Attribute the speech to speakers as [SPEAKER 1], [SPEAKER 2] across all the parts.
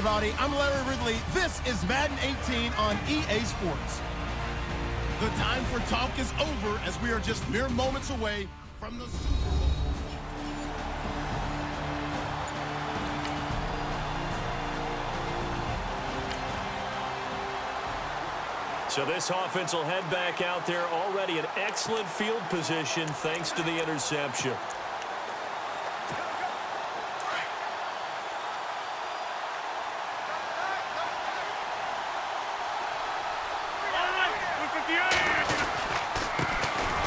[SPEAKER 1] everybody. I'm Larry Ridley. This is Madden 18 on EA Sports. The time for talk is over as we are just mere moments away from the Super Bowl.
[SPEAKER 2] So this offense will head back out there, already in excellent field position thanks to the interception.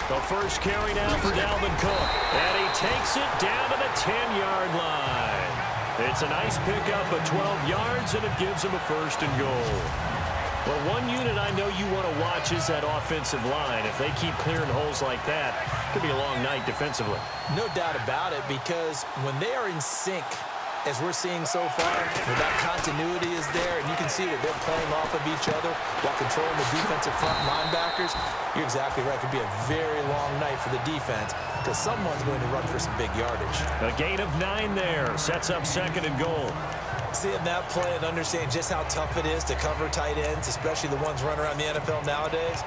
[SPEAKER 2] The first carry now for Dalvin Cook, and he takes it down to the 10-yard line. It's a nice pickup of 12 yards, and it gives him a first and goal. Well, one unit I know you want to watch is that offensive line. If they keep clearing holes like that, it could be a long night defensively.
[SPEAKER 3] No doubt about it, because when they are in sync, as we're seeing so far, where that continuity is there, and you can see that they're playing off of each other while controlling the defensive front linebackers, you're exactly right. It could be a very long night for the defense because someone's going to run for some big yardage.
[SPEAKER 2] A gain of 9 there. Sets up second and goal.
[SPEAKER 3] Seeing that play and understanding just how tough it is to cover tight ends, especially the ones running around the NFL nowadays,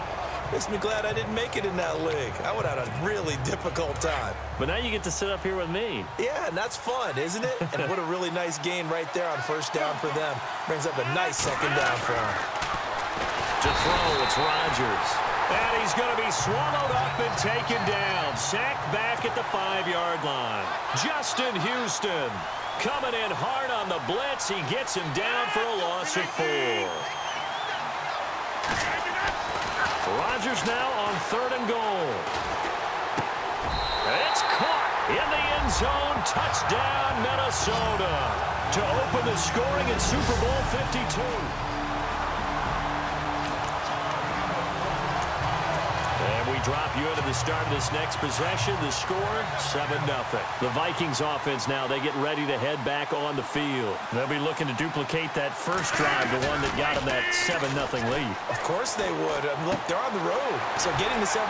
[SPEAKER 3] makes me glad I didn't make it in that league. I would have had a really difficult time.
[SPEAKER 2] But now you get to sit up here with me.
[SPEAKER 3] Yeah, and that's fun, isn't it? And what a really nice gain right there on first down for them. Brings up a nice second down for them.
[SPEAKER 2] To throw, it's Rodgers. And he's going to be swallowed up and taken down. Sacked back at the 5-yard line. Justin Houston coming in hard on the blitz. He gets him down for a loss of 4. Rodgers now on 3rd and goal. It's caught in the end zone. Touchdown, Minnesota, to open the scoring in Super Bowl 52. And we drop you into the start of this next possession. The score, 7-0. The Vikings offense now, they get ready to head back on the field. They'll be looking to duplicate that first drive, the one that got them that 7-0 lead.
[SPEAKER 3] Of course they would. Look, they're on the road. So getting the 7-0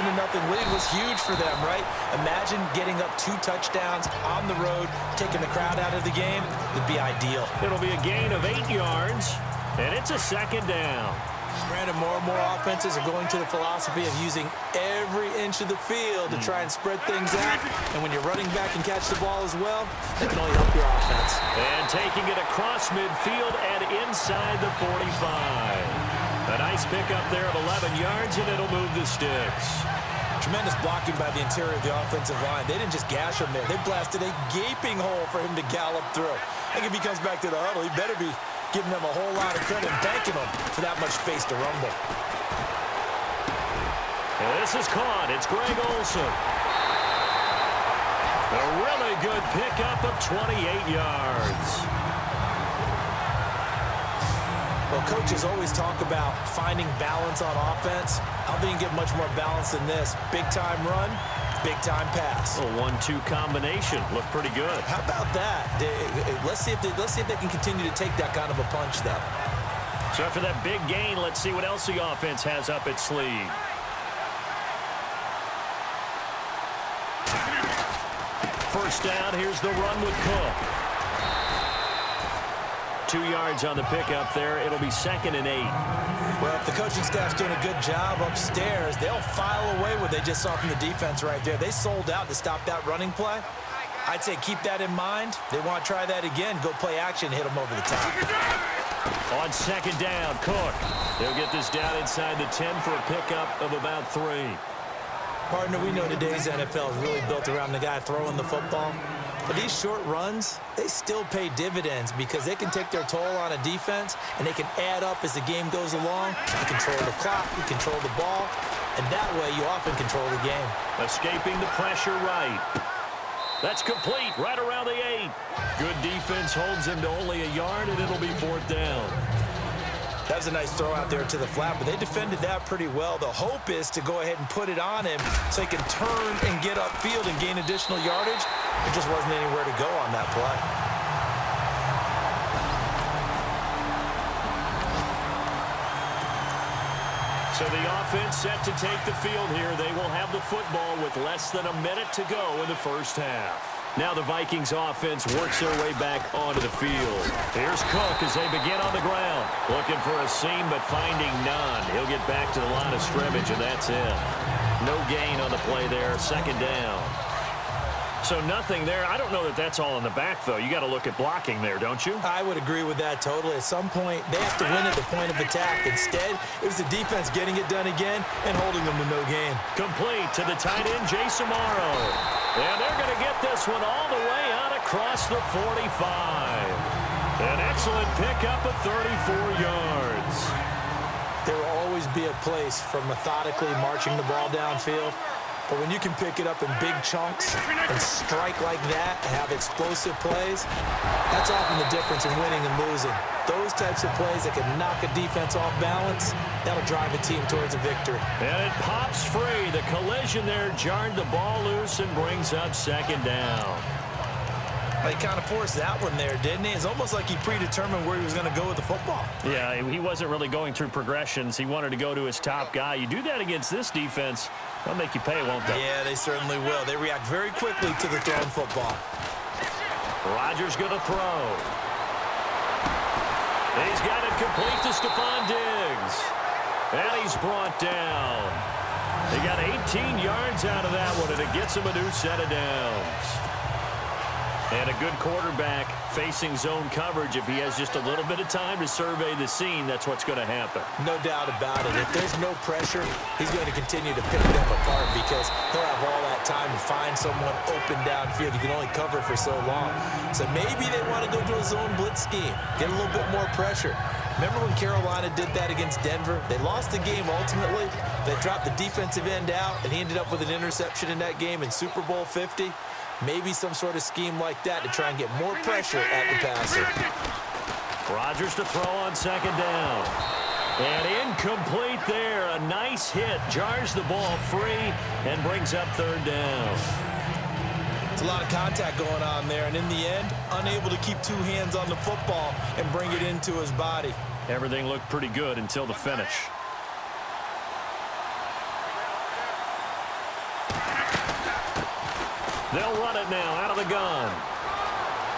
[SPEAKER 3] lead was huge for them, right? Imagine getting up 2 touchdowns on the road, taking the crowd out of the game. It'd be ideal.
[SPEAKER 2] It'll be a gain of 8 yards, and it's a second down.
[SPEAKER 3] Granted, more and more offenses are going to the philosophy of using every inch of the field to try and spread things out. And when you're running back and catch the ball as well, that can only help your offense.
[SPEAKER 2] And taking it across midfield and inside the 45. A nice pickup there of 11 yards, and it'll move the sticks.
[SPEAKER 3] Tremendous blocking by the interior of the offensive line. They didn't just gash him there. They blasted a gaping hole for him to gallop through. I think if he comes back to the huddle, he better be giving them a whole lot of credit and thanking them for that much space to rumble.
[SPEAKER 2] And this is caught. It's Greg Olsen. A really good pickup of 28 yards.
[SPEAKER 3] Well, coaches always talk about finding balance on offense. I don't think you can get much more balance than this. Big-time run, big-time pass.
[SPEAKER 2] A 1-2 combination. Looked pretty good.
[SPEAKER 3] How about that? Let's see if they can continue to take that kind of a punch, though.
[SPEAKER 2] So after that big gain, let's see what else the offense has up its sleeve. First down, here's the run with Cook. 2 yards on the pickup there. It'll be 2nd and 8.
[SPEAKER 3] Well, if the coaching staff's doing a good job upstairs, they'll file away what they just saw from the defense right there. They sold out to stop that running play. I'd say keep that in mind. They want to try that again. Go play action, hit them over the top.
[SPEAKER 2] On 2nd down, Cook. They'll get this down inside the 10 for a pickup of about 3.
[SPEAKER 3] Partner, we know today's NFL is really built around the guy throwing the football. But these short runs, they still pay dividends because they can take their toll on a defense and they can add up as the game goes along. You control the clock, you control the ball, and that way you often control the game.
[SPEAKER 2] Escaping the pressure right. That's complete right around the 8. Good defense holds him to only a yard, and it'll be 4th down.
[SPEAKER 3] That was a nice throw out there to the flat, but they defended that pretty well. The hope is to go ahead and put it on him so he can turn and get upfield and gain additional yardage. There just wasn't anywhere to go on that play.
[SPEAKER 2] So the offense set to take the field here. They will have the football with less than a minute to go in the first half. Now the Vikings offense works their way back onto the field. Here's Cook as they begin on the ground. Looking for a seam, but finding none. He'll get back to the line of scrimmage, and that's it. No gain on the play there, second down. So nothing there. I don't know that that's all in the back, though. You got to look at blocking there, don't you?
[SPEAKER 3] I would agree with that totally. At some point, they have to win at the point of attack. Instead, it was the defense getting it done again and holding them to no gain.
[SPEAKER 2] Complete to the tight end, Jason Morrow. And they're going to get this one all the way out across the 45. An excellent pickup of 34 yards.
[SPEAKER 3] There will always be a place for methodically marching the ball downfield. But when you can pick it up in big chunks and strike like that and have explosive plays, that's often the difference in winning and losing. Those types of plays that can knock a defense off balance, that'll drive a team towards a victory.
[SPEAKER 2] And it pops free. The collision there jarred the ball loose and brings up second down.
[SPEAKER 3] He kind of forced that one there, didn't he? It's almost like he predetermined where he was going to go with the football.
[SPEAKER 2] Yeah, he wasn't really going through progressions. He wanted to go to his top guy. You do that against this defense, they'll make you pay, won't they?
[SPEAKER 3] Yeah, they certainly will. They react very quickly to the thrown football.
[SPEAKER 2] Rodgers going to throw. He's got it complete to Stephon Diggs. And he's brought down. He got 18 yards out of that one, and it gets him a new set of downs. And a good quarterback facing zone coverage. If he has just a little bit of time to survey the scene, that's what's going to happen.
[SPEAKER 3] No doubt about it. If there's no pressure, he's going to continue to pick them apart because he'll have all that time to find someone open downfield. You can only cover for so long. So maybe they want to go to a zone blitz scheme, get a little bit more pressure. Remember when Carolina did that against Denver? They lost the game ultimately. They dropped the defensive end out, and he ended up with an interception in that game in Super Bowl 50. Maybe some sort of scheme like that to try and get more pressure at the passer.
[SPEAKER 2] Rodgers to throw on second down. And incomplete there. A nice hit. Jars the ball free and brings up third down.
[SPEAKER 3] It's a lot of contact going on there, and in the end, unable to keep two hands on the football and bring it into his body.
[SPEAKER 2] Everything looked pretty good until the finish. They'll run it now out of the gun.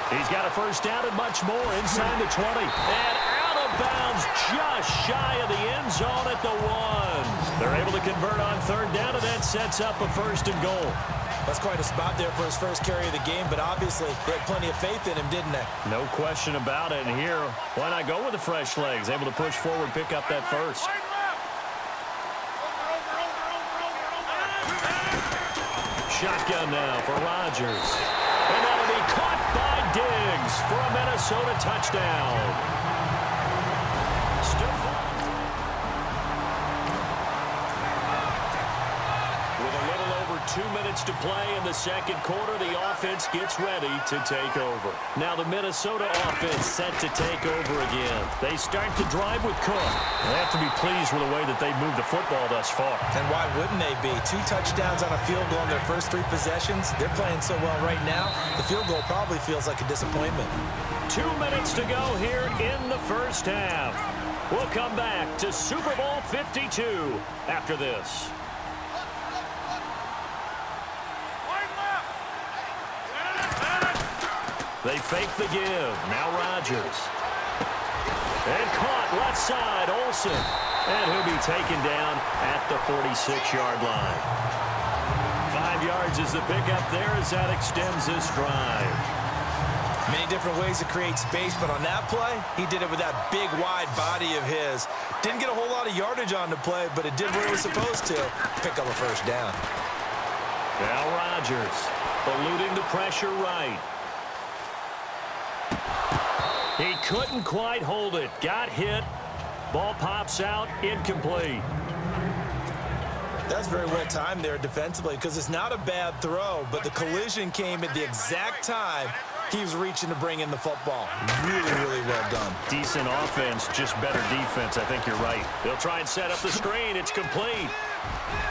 [SPEAKER 2] He's got a first down and much more inside the 20. And out of bounds just shy of the end zone at the 1. They're able to convert on third down, and that sets up a first and goal.
[SPEAKER 3] That's quite a spot there for his first carry of the game, but obviously they had plenty of faith in him, didn't they?
[SPEAKER 2] No question about it. And here, why not go with the fresh legs? Able to push forward, pick up that first. Shotgun now for Rodgers. And that'll be caught by Diggs for a Minnesota touchdown. With a little over 2 minutes to play in the second quarter, the offense gets ready to take over. Now the Minnesota offense set to take over again. They start to drive with Cook. They have to be pleased with the way that they've moved the football thus far.
[SPEAKER 3] And why wouldn't they be? 2 touchdowns on a field goal in their first 3 possessions. They're playing so well right now, the field goal probably feels like a disappointment.
[SPEAKER 2] 2 minutes to go here in the first half. We'll come back to Super Bowl 52 after this. They fake the give. Now Rodgers. And caught left side, Olsen. And he'll be taken down at the 46-yard line. 5 yards is the pickup there as that extends this drive.
[SPEAKER 3] Many different ways to create space, but on that play, he did it with that big, wide body of his. Didn't get a whole lot of yardage on the play, but it did what it was supposed to. Pick up a first down.
[SPEAKER 2] Now Rodgers, eluding the pressure right. He couldn't quite hold it. Got hit. Ball pops out. Incomplete.
[SPEAKER 3] That's very well timed there defensively because it's not a bad throw, but the collision came at the exact time he was reaching to bring in the football. Really, really well done.
[SPEAKER 2] Decent offense, just better defense. I think you're right. They'll try and set up the screen. It's complete.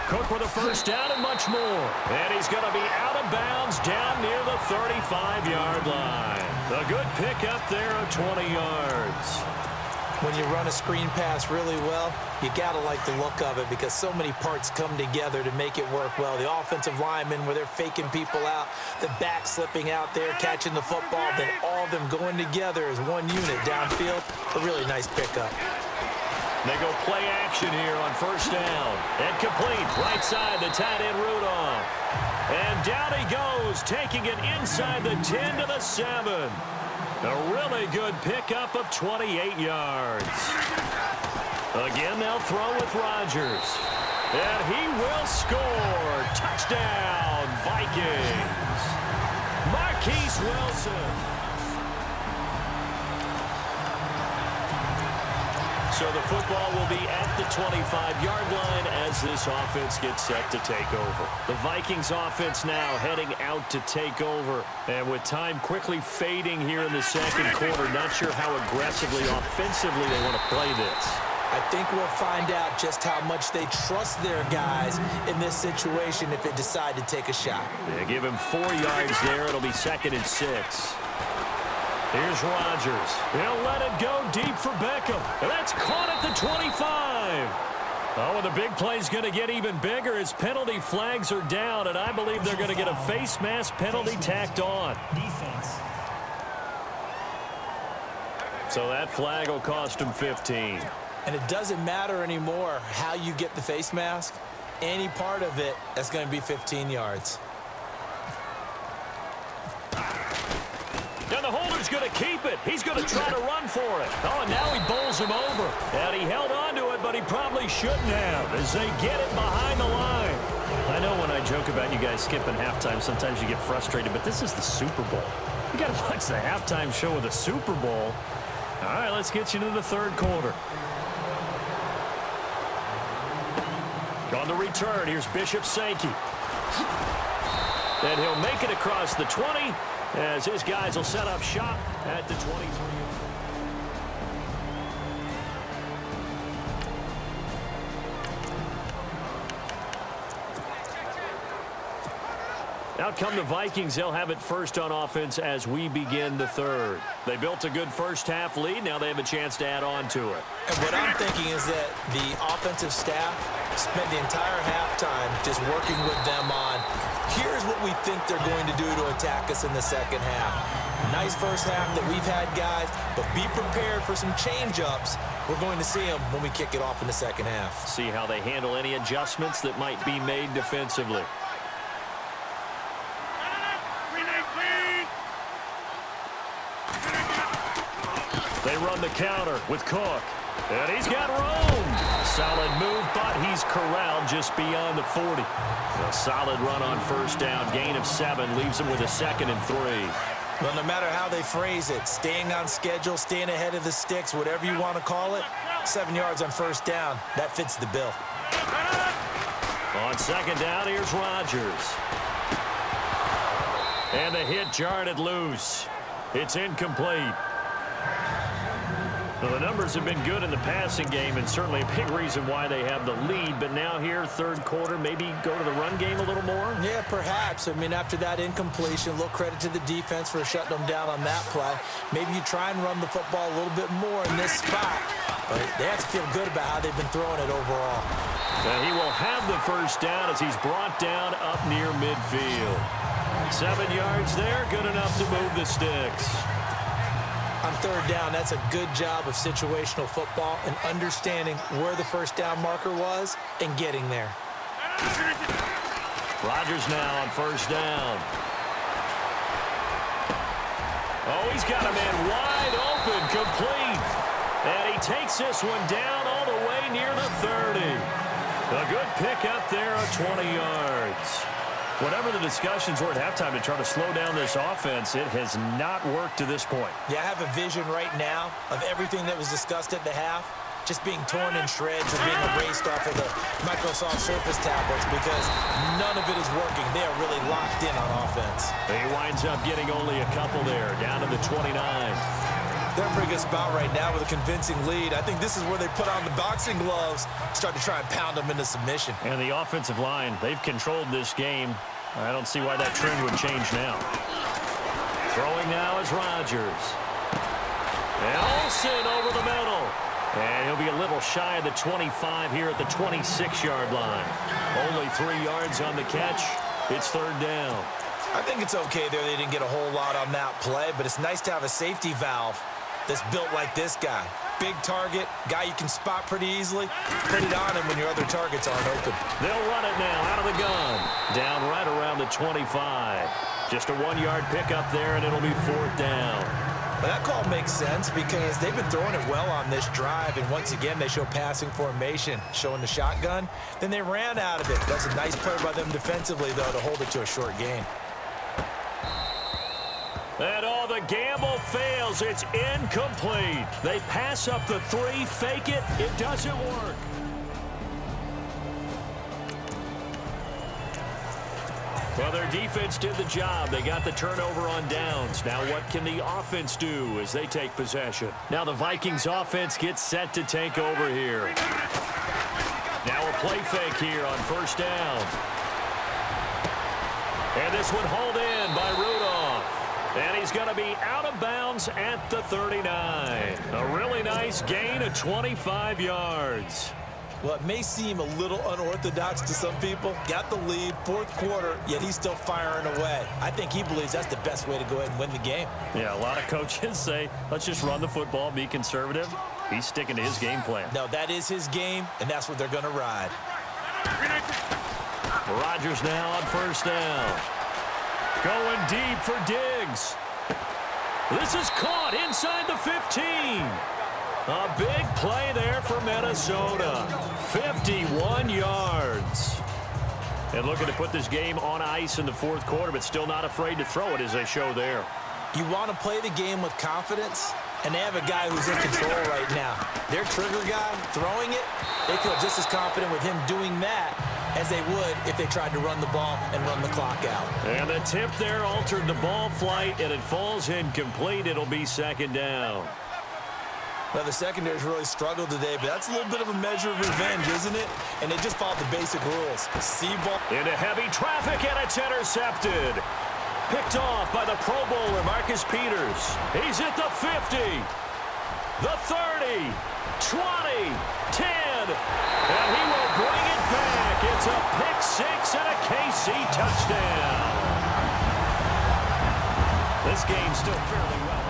[SPEAKER 2] Cook with a first down and much more. And he's going to be out of bounds down near the 35-yard line. A good pickup there of 20 yards.
[SPEAKER 3] When you run a screen pass really well, you got to like the look of it because so many parts come together to make it work well. The offensive linemen, where they're faking people out, the back slipping out there, catching the football, then all of them going together as one unit downfield. A really nice pickup.
[SPEAKER 2] They go play action here on first down. And complete. Right side, the tight end Rudolph. And down he goes, taking it inside the 10 to the 7. A really good pickup of 28 yards. Again, they'll throw with Rodgers. And he will score. Touchdown, Vikings. Marquise Wilson. So the football will be at the 25-yard line as this offense gets set to take over. The Vikings offense now heading out to take over. And with time quickly fading here in the second quarter, not sure how aggressively, offensively they want to play this.
[SPEAKER 3] I think we'll find out just how much they trust their guys in this situation if they decide to take a shot.
[SPEAKER 2] They give him 4 yards there. It'll be 2nd and 6. Here's Rodgers. He'll let it go deep for Beckham. And that's caught at the 25. Oh, and the big play's going to get even bigger as penalty flags are down, and I believe they're going to get a face mask penalty tacked on.
[SPEAKER 4] Defense.
[SPEAKER 2] So that flag will cost him 15.
[SPEAKER 3] And it doesn't matter anymore how you get the face mask. Any part of it, that's going to be 15 yards.
[SPEAKER 2] And the holder's going to keep it. He's going to try to run for it. Oh, and now he bowls him over. And he held on to it, but he probably shouldn't have as they get it behind the line. I know when I joke about you guys skipping halftime, sometimes you get frustrated, but this is the Super Bowl. You got to watch the halftime show of the Super Bowl. All right, let's get you to the third quarter. On the return, here's Bishop Sankey. And he'll make it across the 20 as his guys will set up shop at the 23. Out come the Vikings. They'll have it first on offense as we begin the third. They built a good first-half lead. Now they have a chance to add on to it.
[SPEAKER 3] And what I'm thinking is that the offensive staff spent the entire halftime just working with them on, here's what we think they're going to do to attack us in the second half. Nice first half that we've had, guys, but be prepared for some change-ups. We're going to see them when we kick it off in the second half.
[SPEAKER 2] See how they handle any adjustments that might be made defensively. They run the counter with Cook. And he's got room. Solid move, but he's corralled just beyond the 40. A solid run on first down. Gain of 7 leaves him with a 2nd and 3.
[SPEAKER 3] Well, no matter how they phrase it, staying on schedule, staying ahead of the sticks, whatever you want to call it, 7 yards on first down, that fits the bill.
[SPEAKER 2] On second down, here's Rodgers. And the hit jarred it loose. It's incomplete. Well, the numbers have been good in the passing game and certainly a big reason why they have the lead. But now here, third quarter, maybe go to the run game a little more?
[SPEAKER 3] Yeah, perhaps. I mean, after that incompletion, a little credit to the defense for shutting them down on that play. Maybe you try and run the football a little bit more in this spot. But they have to feel good about how they've been throwing it overall.
[SPEAKER 2] And he will have the first down as he's brought down up near midfield. 7 yards there, good enough to move the sticks.
[SPEAKER 3] On third down, that's a good job of situational football and understanding where the first down marker was and getting there.
[SPEAKER 2] Rodgers now on first down. Oh, he's got a man wide open, complete. And he takes this one down all the way near the 30. A good pickup there of 20 yards. Whatever the discussions were at halftime to try to slow down this offense, it has not worked to this point.
[SPEAKER 3] Yeah, I have a vision right now of everything that was discussed at the half just being torn in shreds or being erased off of the Microsoft Surface tablets because none of it is working. They are really locked in on offense.
[SPEAKER 2] He winds up getting only a couple there, down to the 29.
[SPEAKER 3] They're in a pretty good spot right now with a convincing lead. I think this is where they put on the boxing gloves, start to try and pound them into submission.
[SPEAKER 2] And the offensive line, they've controlled this game. I don't see why that trend would change now. Throwing now is Rodgers. And Olsen over the middle. And he'll be a little shy of the 25 here at the 26-yard line. Only 3 yards on the catch. It's third down.
[SPEAKER 3] I think it's okay there. They didn't get a whole lot on that play, but it's nice to have a safety valve that's built like this guy. Big target, guy you can spot pretty easily. Put it on him when your other targets aren't open.
[SPEAKER 2] They'll run it now out of the gun. Down right around the 25. Just a 1-yard pickup there, and it'll be fourth down.
[SPEAKER 3] Well, that call makes sense because they've been throwing it well on this drive, and once again, they show passing formation, showing the shotgun. Then they ran out of it. That's a nice play by them defensively, though, to hold it to a short gain.
[SPEAKER 2] And all the gamble fails. It's incomplete. They pass up the 3, fake it. It doesn't work. Well, their defense did the job. They got the turnover on downs. Now what can the offense do as they take possession? Now the Vikings offense gets set to take over here. Now a play fake here on first down. And this one hauled in by Rudolph. And he's going to be out of bounds at the 39. A really nice gain of 25 yards.
[SPEAKER 3] Well, it may seem a little unorthodox to some people. Got the lead, fourth quarter, yet he's still firing away. I think he believes that's the best way to go ahead and win the game.
[SPEAKER 2] Yeah, a lot of coaches say, let's just run the football, be conservative. He's sticking to his game plan.
[SPEAKER 3] No, that is his game, and that's what they're going to ride.
[SPEAKER 2] Rodgers now on first down. Going deep for Diggs. This is caught inside the 15. A big play there for Minnesota. 51 yards. And looking to put this game on ice in the fourth quarter, but still not afraid to throw it as they show there.
[SPEAKER 3] You want to play the game with confidence, and they have a guy who's in control right now. Their trigger guy throwing it, they feel just as confident with him doing that as they would if they tried to run the ball and run the clock out.
[SPEAKER 2] And the tip there altered the ball flight, and it falls incomplete. It'll be second down.
[SPEAKER 3] Well, the secondary's really struggled today, but that's a little bit of a measure of revenge, isn't it? And they just followed the basic rules. See ball
[SPEAKER 2] into heavy traffic, and it's intercepted. Picked off by the Pro Bowler, Marcus Peters. He's at the 50, the 30, 20, 10, and he will bring it back. It's a pick six and a KC touchdown. This game's still fairly well.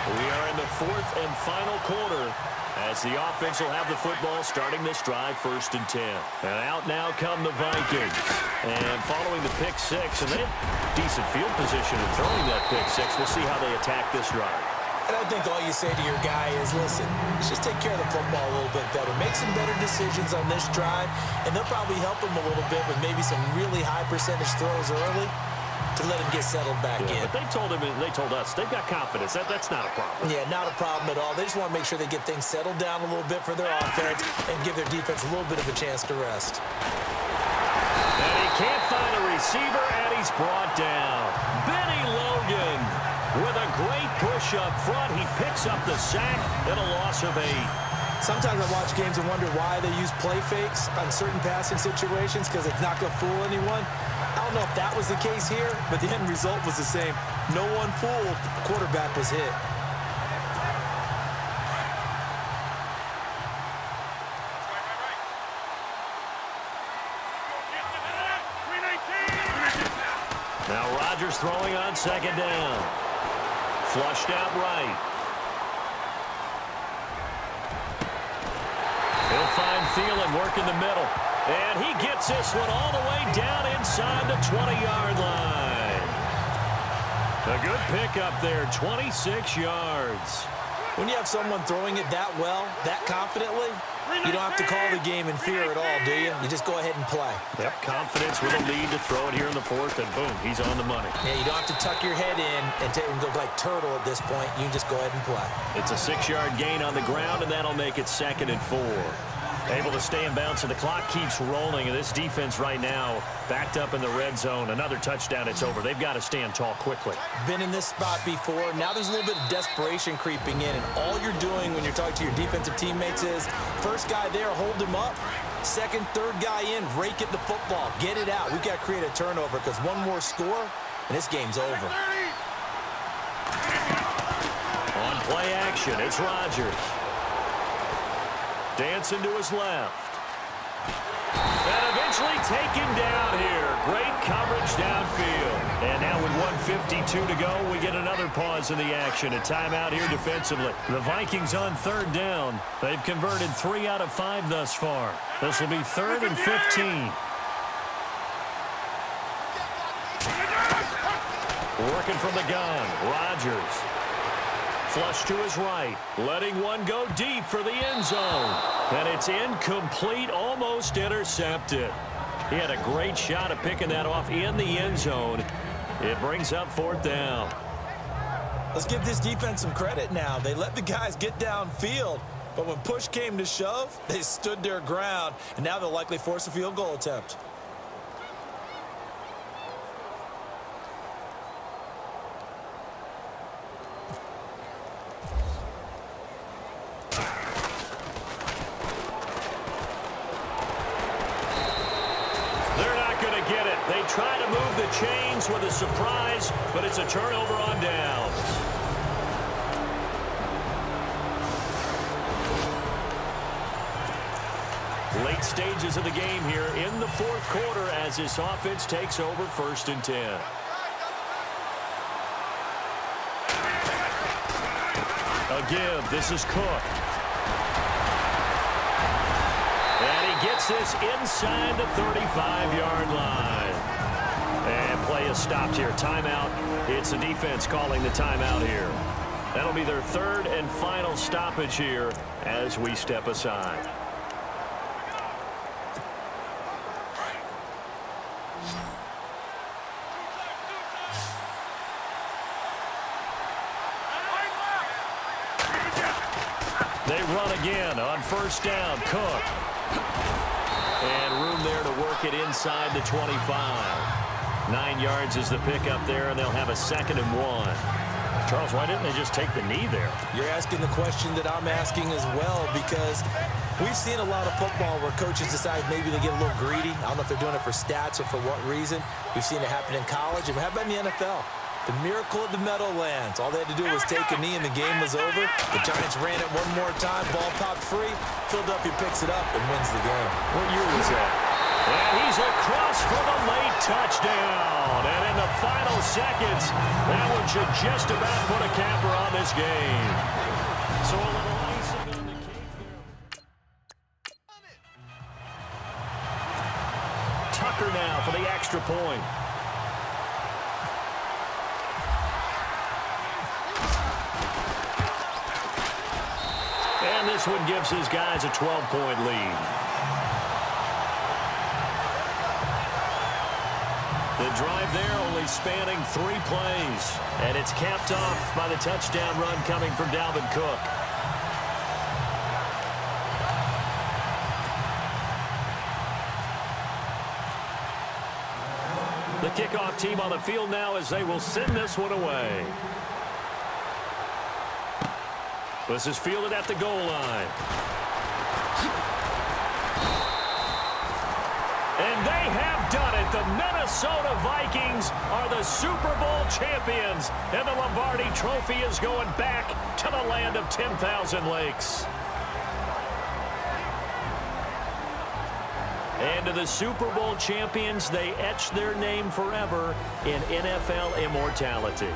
[SPEAKER 2] We are in the fourth and final quarter as the offense will have the football starting this drive, 1st and 10. And out now come the Vikings. And following the pick six, and they have decent field position in throwing that pick six. We'll see how they attack this drive.
[SPEAKER 3] And I think all you say to your guy is, listen, let's just take care of the football a little bit better. Make some better decisions on this drive, and they'll probably help him a little bit with maybe some really high percentage throws early to let him get settled back in.
[SPEAKER 2] But they told us, they've got confidence. That's not a problem.
[SPEAKER 3] Yeah, not a problem at all. They just want to make sure they get things settled down a little bit for their offense and give their defense a little bit of a chance to rest.
[SPEAKER 2] And he can't find a receiver, and he's brought down. Benny Logan with a great push up front. He picks up the sack and a loss of 8.
[SPEAKER 3] Sometimes I watch games and wonder why they use play fakes on certain passing situations because it's not going to fool anyone. I don't know if that was the case here, but the end result was the same. No one fooled. The quarterback was hit.
[SPEAKER 2] Now Rodgers throwing on second down. Flushed out right. He'll find Thielen working the middle. And he gets this one all the way down inside the 20-yard line. A good pickup there, 26 yards.
[SPEAKER 3] When you have someone throwing it that well, that confidently, you don't have to call the game in fear at all, do you? You just go ahead and play.
[SPEAKER 2] Yep, confidence with a lead to throw it here in the fourth, and boom, he's on the money.
[SPEAKER 3] Yeah, you don't have to tuck your head in and go like turtle at this point. You can just go ahead and play.
[SPEAKER 2] It's a 6-yard gain on the ground, and that'll make it 2nd and 4. Able to stay in bounds, and the clock keeps rolling. And this defense right now backed up in the red zone. Another touchdown, it's over. They've got to stand tall quickly.
[SPEAKER 3] Been in this spot before. Now there's a little bit of desperation creeping in, and all you're doing when you're talking to your defensive teammates is first guy there, hold him up. Second, third guy in, rake at the football. Get it out. We've got to create a turnover because one more score, and this game's over.
[SPEAKER 2] Play action. It's Rodgers. Dancing to his left. And eventually taken down here. Great coverage downfield. And now with 1:52 to go, we get another pause in the action. A timeout here defensively. The Vikings on third down. They've converted 3 out of 5 thus far. This will be 3rd and 15. Working from the gun. Rodgers. Flush to his right. Letting one go deep for the end zone. And it's incomplete, almost intercepted. He had a great shot at picking that off in the end zone. It brings up 4th down.
[SPEAKER 3] Let's give this defense some credit now. They let the guys get downfield, but when push came to shove, they stood their ground, and now they'll likely force a field goal attempt.
[SPEAKER 2] They try to move the chains with a surprise, but it's a turnover on downs. Late stages of the game here in the 4th quarter as this offense takes over 1st and 10. A give. This is Cook. And he gets this inside the 35-yard line. And play is stopped here. Timeout. It's the defense calling the timeout here. That'll be their 3rd and final stoppage here as we step aside. They run again on 1st down. Cook. And room there to work it inside the 25. 9 yards is the pickup there, and they'll have a 2nd and 1. Charles, why didn't they just take the knee there?
[SPEAKER 3] You're asking the question that I'm asking as well, because we've seen a lot of football where coaches decide maybe they get a little greedy. I don't know if they're doing it for stats or for what reason. We've seen it happen in college, and how about in the NFL? The miracle of the Meadowlands. All they had to do was take a knee, and the game was over. The Giants ran it one more time. Ball popped free. Philadelphia picks it up and wins the game.
[SPEAKER 2] What year was that? And he's across for the late touchdown. And in the final seconds, that one should just about put a capper on this game. So a little icing on the cake there. Tucker now for the extra point. And this one gives his guys a 12-point lead. The drive there only spanning 3 plays. And it's capped off by the touchdown run coming from Dalvin Cook. The kickoff team on the field now as they will send this one away. This is fielded at the goal line. And they have done it. The Minnesota Vikings are the Super Bowl champions. And the Lombardi Trophy is going back to the land of 10,000 lakes. And to the Super Bowl champions, they etch their name forever in NFL immortality.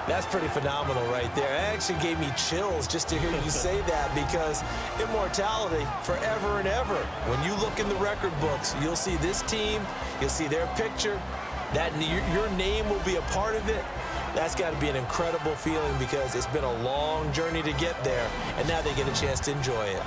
[SPEAKER 3] That's pretty phenomenal right there. It actually gave me chills just to hear you say that, because immortality forever and ever. When you look in the record books, you'll see this team, you'll see their picture, that your name will be a part of it. That's got to be an incredible feeling, because it's been a long journey to get there, and now they get a chance to enjoy it.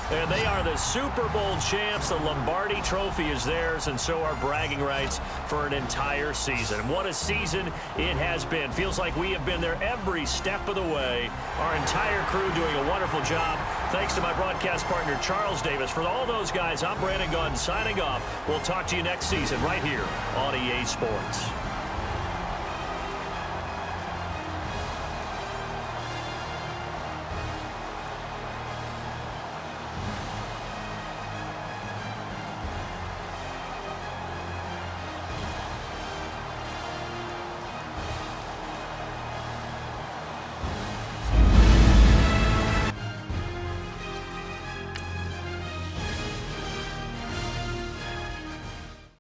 [SPEAKER 2] And they are the Super Bowl champs. The Lombardi Trophy is theirs, and so are bragging rights for an entire season. What a season it has been. Feels like we have been there every step of the way. Our entire crew doing a wonderful job Thanks to my broadcast partner, Charles Davis. For all those guys, I'm Brandon Gaudin signing off. We'll talk to you next season right here on EA Sports.